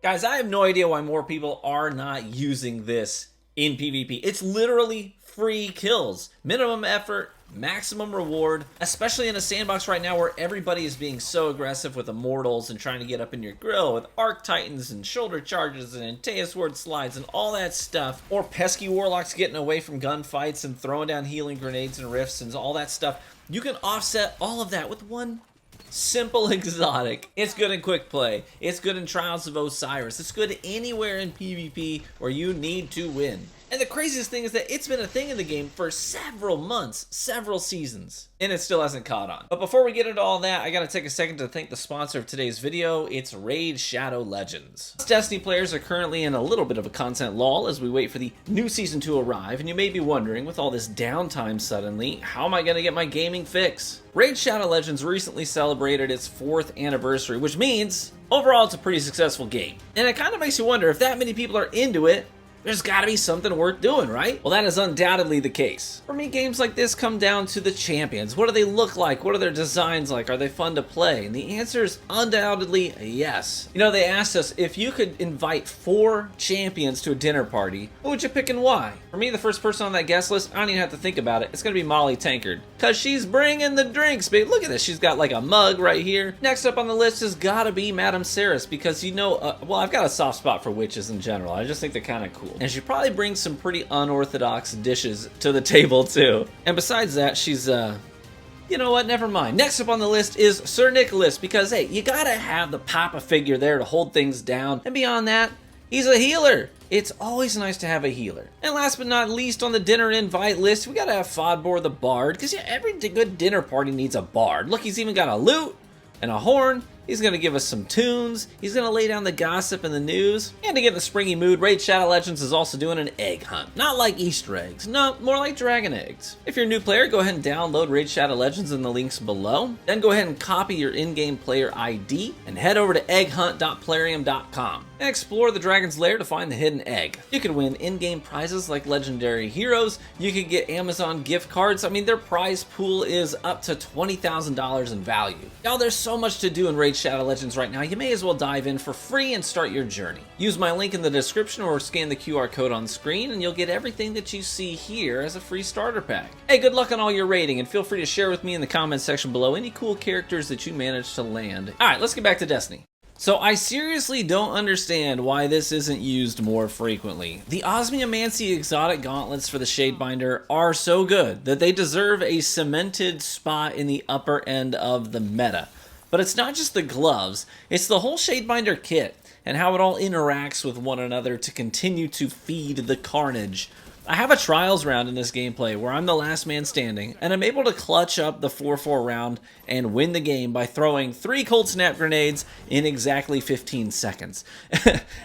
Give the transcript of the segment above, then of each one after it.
Guys, I have no idea why more people are not using this in PvP. It's literally free kills. Minimum effort, maximum reward, especially in a sandbox right now where everybody is being so aggressive with immortals and trying to get up in your grill with arc titans and shoulder charges and Antaeus ward slides and all that stuff, or pesky warlocks getting away from gunfights and throwing down healing grenades and rifts and all that stuff. You can offset all of that with one simple exotic. It's good in quick play. It's good in Trials of Osiris. It's good anywhere in PvP where you need to win. And the craziest thing is that it's been a thing in the game for several months, several seasons, and it still hasn't caught on. But before we get into all that, I gotta take a second to thank the sponsor of today's video. It's Raid Shadow Legends. Destiny players are currently in a little bit of a content lull as we wait for the new season to arrive, and you may be wondering, with all this downtime suddenly, how am I gonna get my gaming fix? Raid Shadow Legends recently celebrated its 4th anniversary, which means overall it's a pretty successful game. And it kind of makes you wonder, if that many people are into it, there's gotta be something worth doing, right? Well, that is undoubtedly the case. For me, games like this come down to the champions. What do they look like? What are their designs like? Are they fun to play? And the answer is undoubtedly yes. You know, they asked us, if you could invite 4 champions to a dinner party, who would you pick and why? For me, the first person on that guest list, I don't even have to think about it. It's gonna be Molly Tankard, because she's bringing the drinks, babe. Look at this. She's got like a mug right here. Next up on the list has gotta be Madame Saris, because you know, well, I've got a soft spot for witches in general. I just think they're kind of cool. And she probably brings some pretty unorthodox dishes to the table too. And besides that, she's you know what, never mind. Next up on the list is Sir Nicholas, because hey, you gotta have the Papa figure there to hold things down. And beyond that, he's a healer. It's always nice to have a healer. And last but not least on the dinner invite list, we gotta have Fodbor the Bard, because yeah, every good dinner party needs a bard. Look, he's even got a lute and a horn. He's going to give us some tunes, he's going to lay down the gossip and the news, and to get in the springy mood, Raid Shadow Legends is also doing an egg hunt. Not like Easter eggs, no, more like dragon eggs. If you're a new player, go ahead and download Raid Shadow Legends in the links below, then go ahead and copy your in-game player ID, and head over to egghunt.plarium.com, and explore the dragon's lair to find the hidden egg. You can win in-game prizes like legendary heroes, you can get Amazon gift cards. I mean, their prize pool is up to $20,000 in value. Y'all, there's so much to do in Raid Shadow Legends right now, you may as well dive in for free and start your journey. Use my link in the description or scan the QR code on screen and you'll get everything that you see here as a free starter pack. Hey, good luck on all your raiding, and feel free to share with me in the comments section below any cool characters that you managed to land. Alright, let's get back to Destiny. So I seriously don't understand why this isn't used more frequently. The Osmiomancy exotic gauntlets for the Shadebinder are so good that they deserve a cemented spot in the upper end of the meta. But it's not just the gloves, it's the whole Shadebinder kit and how it all interacts with one another to continue to feed the carnage. I have a trials round in this gameplay where I'm the last man standing, and I'm able to clutch up the 4-4 round and win the game by throwing 3 cold snap grenades in exactly 15 seconds.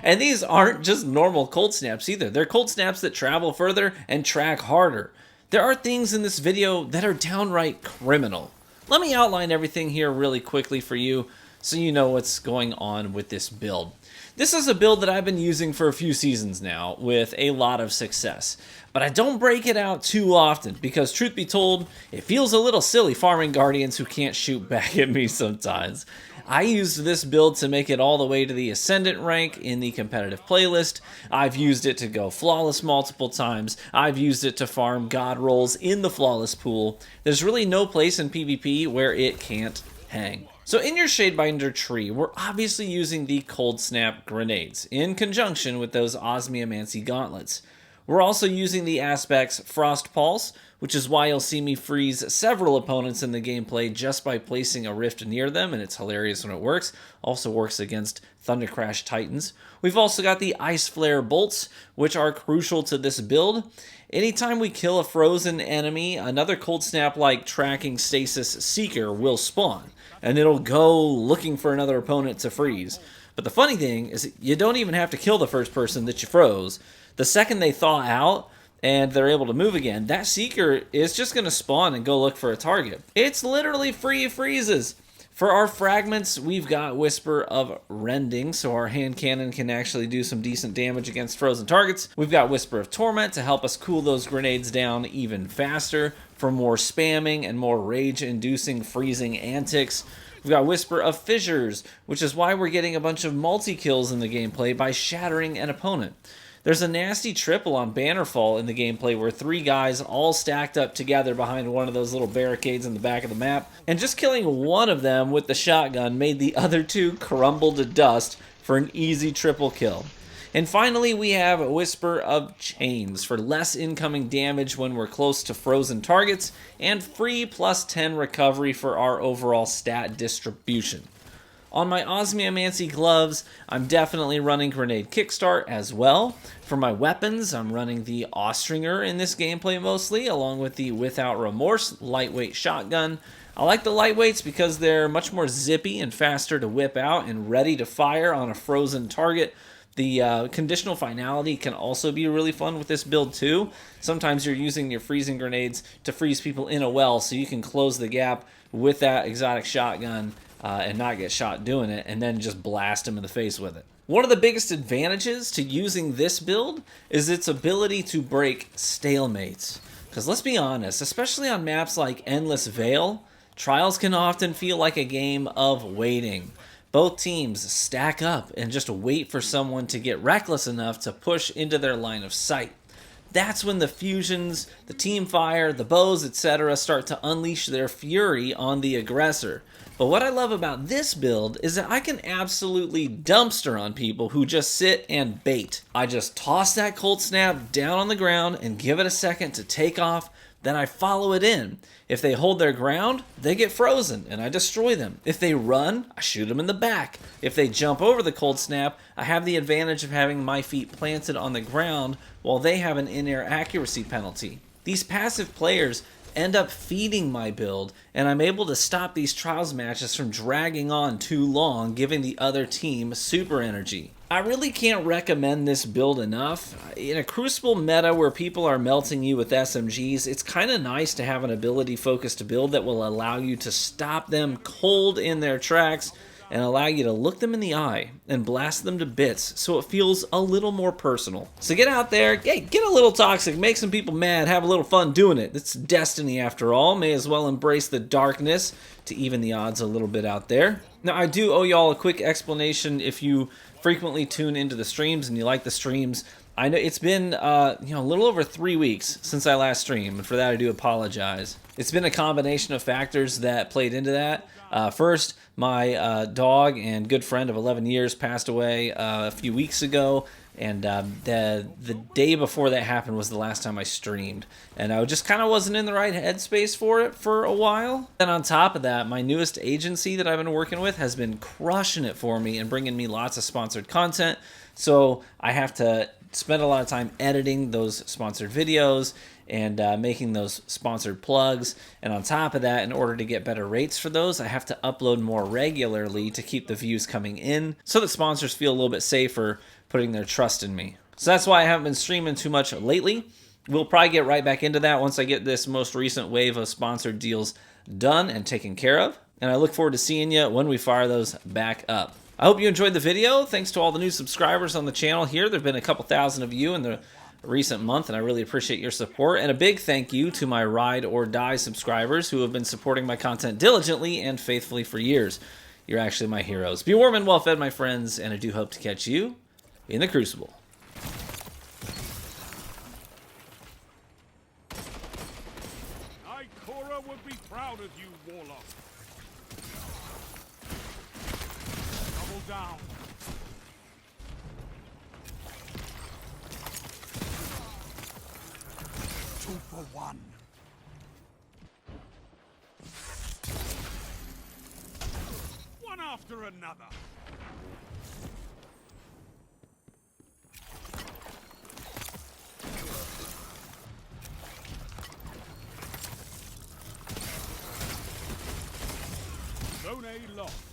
And these aren't just normal cold snaps either. They're cold snaps that travel further and track harder. There are things in this video that are downright criminal. Let me outline everything here really quickly for you so you know what's going on with this build. This is a build that I've been using for a few seasons now with a lot of success, but I don't break it out too often because, truth be told, it feels a little silly farming Guardians who can't shoot back at me sometimes. I used this build to make it all the way to the Ascendant rank in the competitive playlist. I've used it to go flawless multiple times. I've used it to farm god rolls in the flawless pool. There's really no place in PvP where it can't hang. So in your Shadebinder tree, we're obviously using the Cold Snap grenades in conjunction with those Osmiomancy gauntlets. We're also using the aspects Frost Pulse, which is why you'll see me freeze several opponents in the gameplay just by placing a rift near them, and it's hilarious when it works. Also works against Thunder Crash Titans. We've also got the Ice Flare Bolts, which are crucial to this build. Anytime we kill a frozen enemy, another Cold Snap-like tracking Stasis Seeker will spawn, and it'll go looking for another opponent to freeze. But the funny thing is you don't even have to kill the first person that you froze. The second they thaw out and they're able to move again, that Seeker is just going to spawn and go look for a target. It's literally free freezes. For our fragments, we've got Whisper of Rending, so our hand cannon can actually do some decent damage against frozen targets. We've got Whisper of Torment to help us cool those grenades down even faster for more spamming and more rage-inducing freezing antics. We've got Whisper of Fissures, which is why we're getting a bunch of multi-kills in the gameplay by shattering an opponent. There's a nasty triple on Bannerfall in the gameplay where 3 guys all stacked up together behind one of those little barricades in the back of the map, and just killing one of them with the shotgun made the other 2 crumble to dust for an easy triple kill. And finally, we have Whisper of Chains for less incoming damage when we're close to frozen targets, and free +10 recovery for our overall stat distribution. On my Osmiomancy gloves, I'm definitely running Grenade Kickstart as well. For my weapons, I'm running the Austringer in this gameplay mostly, along with the Without Remorse lightweight shotgun. I like the lightweights because they're much more zippy and faster to whip out and ready to fire on a frozen target. The conditional finality can also be really fun with this build too. Sometimes you're using your freezing grenades to freeze people in a well so you can close the gap with that exotic shotgun and not get shot doing it, and then just blast them in the face with it. One of the biggest advantages to using this build is its ability to break stalemates. Because let's be honest, especially on maps like Endless Vale, Trials can often feel like a game of waiting. Both teams stack up and just wait for someone to get reckless enough to push into their line of sight. That's when the fusions, the team fire, the bows, etc. start to unleash their fury on the aggressor. But what I love about this build is that I can absolutely dumpster on people who just sit and bait. I just toss that cold snap down on the ground and give it a second to take off, then I follow it in. If they hold their ground, they get frozen and I destroy them. If they run, I shoot them in the back. If they jump over the cold snap, I have the advantage of having my feet planted on the ground while they have an in-air accuracy penalty. These passive players end up feeding my build, and I'm able to stop these trials matches from dragging on too long, giving the other team super energy. I really can't recommend this build enough. In a Crucible meta where people are melting you with SMGs, it's kind of nice to have an ability-focused build that will allow you to stop them cold in their tracks and allow you to look them in the eye and blast them to bits so it feels a little more personal. So get out there, get a little toxic, make some people mad, have a little fun doing it. It's Destiny after all. May as well embrace the darkness to even the odds a little bit out there. Now I do owe y'all a quick explanation if you frequently tune into the streams and you like the streams. I know it's been a little over 3 weeks since I last streamed, and for that I do apologize. It's been a combination of factors that played into that. First, my dog and good friend of 11 years passed away a few weeks ago, and the day before that happened was the last time I streamed, and I just kind of wasn't in the right headspace for it for a while. And on top of that, my newest agency that I've been working with has been crushing it for me and bringing me lots of sponsored content, so I have to spend a lot of time editing those sponsored videos and making those sponsored plugs. And on top of that, in order to get better rates for those, I have to upload more regularly to keep the views coming in so that sponsors feel a little bit safer putting their trust in me. So that's why I haven't been streaming too much lately. We'll probably get right back into that once I get this most recent wave of sponsored deals done and taken care of. And I look forward to seeing you when we fire those back up. I hope you enjoyed the video. Thanks to all the new subscribers on the channel here. There have been a couple thousand of you in the recent month, and I really appreciate your support. And a big thank you to my Ride or Die subscribers who have been supporting my content diligently and faithfully for years. You're actually my heroes. Be warm and well fed, my friends, and I do hope to catch you in the Crucible. Ikora would be proud of you, Warlock. Double down. Two for one. One after another. Zone A lost.